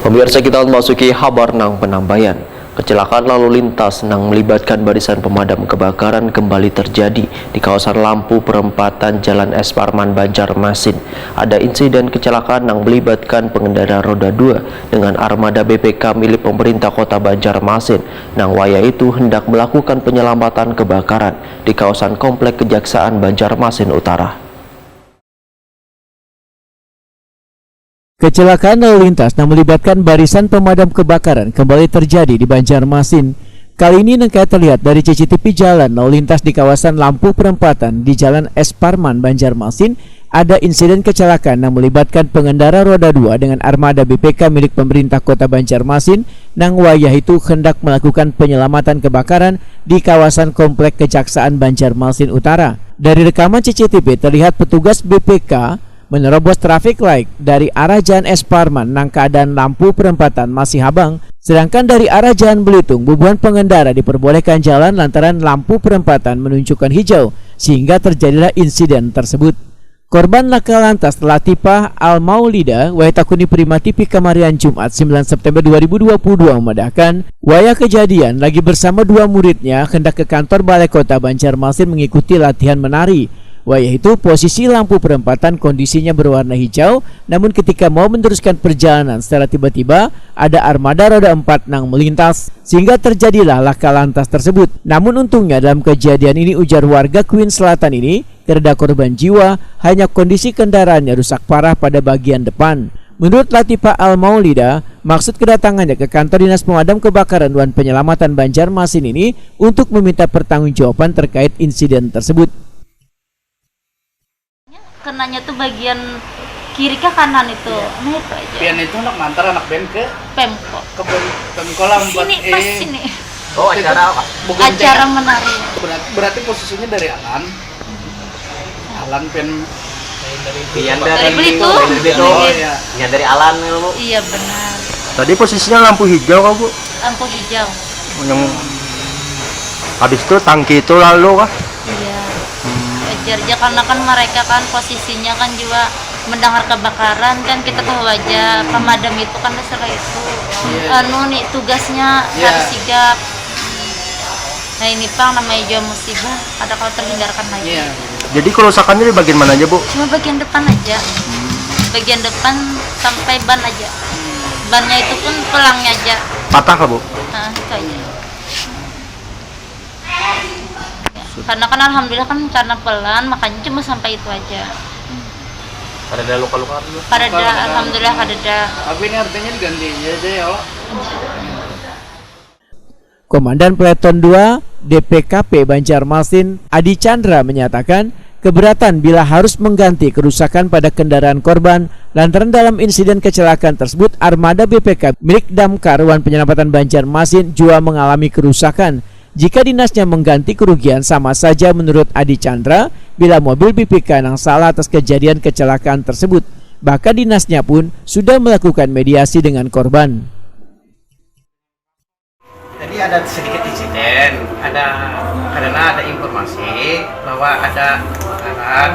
Pemirsa, kita memasuki kabar nang penambayan. Kecelakaan lalu lintas yang melibatkan barisan pemadam kebakaran kembali terjadi di kawasan lampu perempatan Jalan S. Parman, Banjarmasin. Ada insiden kecelakaan yang melibatkan pengendara roda 2 dengan armada BPK milik pemerintah kota Banjarmasin. Nang waya itu hendak melakukan penyelamatan kebakaran di kawasan komplek Kejaksaan Banjarmasin Utara. Kecelakaan lalu lintas yang melibatkan barisan pemadam kebakaran kembali terjadi di Banjarmasin. Kali ini nengkai terlihat dari CCTV jalan lalu lintas di kawasan lampu perempatan di Jalan S. Parman, Banjarmasin. Ada insiden kecelakaan yang melibatkan pengendara roda 2 dengan armada BPK milik pemerintah kota Banjarmasin. Nang wayah itu hendak melakukan penyelamatan kebakaran di kawasan komplek Kejaksaan Banjarmasin Utara. Dari rekaman CCTV terlihat petugas BPK menerobos traffic light dari arah Jalan S. Parman nang keadaan lampu perempatan masih abang, sedangkan dari arah Jalan Belitung bubuhan pengendara diperbolehkan jalan lantaran lampu perempatan menunjukkan hijau, sehingga terjadilah insiden tersebut. Korban laka lantas Latifah Al-Maulida Waitakuni Primati Pikamarian Jumat 9 September 2022 memedahkan wayah kejadian lagi bersama dua muridnya hendak ke kantor Balai Kota Banjarmasin mengikuti latihan menari. Wayah itu posisi lampu perempatan kondisinya berwarna hijau, namun ketika mau meneruskan perjalanan secara tiba-tiba ada armada roda 4 yang melintas, sehingga terjadilah laka lantas tersebut. Namun untungnya dalam kejadian ini, ujar warga Queen Selatan ini, tidak ada korban jiwa, hanya kondisi kendaraannya rusak parah pada bagian depan. Menurut Latifah Al-Maulida, maksud kedatangannya ke kantor Dinas Pemadam Kebakaran dan Penyelamatan Banjarmasin ini untuk meminta pertanggungjawaban terkait insiden tersebut. Kenanya tuh bagian kiri ke kanan itu, nah itu aja. Pian itu anak mantar anak band ke Pemko. Ke Pemko lah Sini, pas sini. Oh, acara apa? Acara menari. Berarti posisinya dari Alan. Alan pen dari Belitung. Oh iya. Ya dari Alan Bu. Iya benar. Tadi posisinya lampu hijau kok Bu? Lampu hijau. Yang habis itu tangki itu lalu kah? Iya. Wajar aja karena kan mereka kan posisinya kan juga mendengar kebakaran kan, kita tahu aja pemadam itu kan setelah itu nih tugasnya harus sigap. Nah ini Pang namanya juga musibah, ada kalau terhindarkan lagi. Jadi kerusakannya di bagian mana aja Bu? Cuma bagian depan aja, bagian depan sampai ban aja. Bannya itu pun pelangnya aja. Patah kah Bu? Nah itu aja. Karena kan alhamdulillah kan karena pelan makanya cuma sampai itu aja. Ada luka-luka dulu. Alhamdulillah ada. Tapi ini artinya diganti aja ya Allah. Komandan Peleton 2 DPKP Banjarmasin Adi Chandra menyatakan keberatan bila harus mengganti kerusakan pada kendaraan korban lantaran dalam insiden kecelakaan tersebut armada BPK milik Damkar Wan Penyelamatan Banjarmasin juga mengalami kerusakan. Jika dinasnya mengganti kerugian sama saja menurut Adi Chandra bila mobil BPK yang salah atas kejadian kecelakaan tersebut. Bahkan dinasnya pun sudah melakukan mediasi dengan korban. Jadi ada sedikit insiden, karena ada informasi bahwa ada kebakaran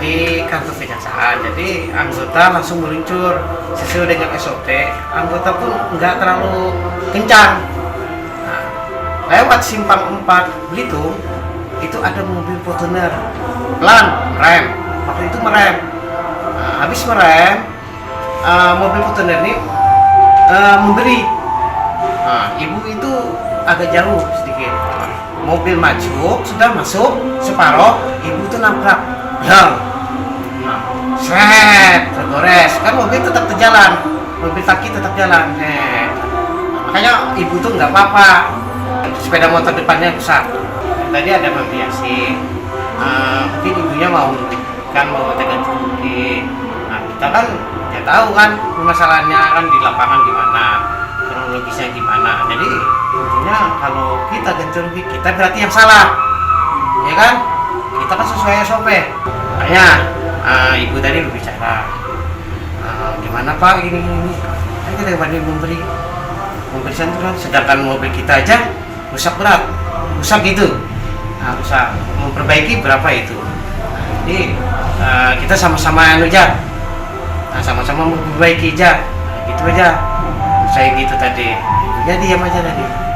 di kantor kejaksaan. Jadi anggota langsung meluncur sesuai dengan SOP. Anggota pun nggak terlalu kencang. Lewat simpang 4 Belitung itu ada mobil Fortuner pelan rem, waktu itu merem. Habis merem, mobil Fortuner ini memberi. Ibu itu agak jauh sedikit. Mobil maju, sudah masuk separoh, ibu itu nabrak. Seret, tergores. Kan mobil tetap terjalan, mobil taki tetap jalan. Makanya ibu tuh nggak apa-apa. Sepeda motor depannya rusak. Tadi ada mediasi, mungkin ibunya mau tekan rugi. Nah kita kan ya tahu kan permasalahannya kan di lapangan gimana, kronologisnya gimana. Jadi intinya kalau kita ganti rugi kita berarti yang salah, ya kan? Kita kan sesuai SOP. Makanya ibu tadi berbicara, gimana Pak ini kan kita banding memberi santunan, sedangkan mobil kita aja rusak berat, rusak gitu. Nah, rusak, memperbaiki berapa itu? Jadi kita sama-sama aja, sama-sama memperbaiki aja. Gitu itu aja saya gitu tadi, jadi diam aja tadi.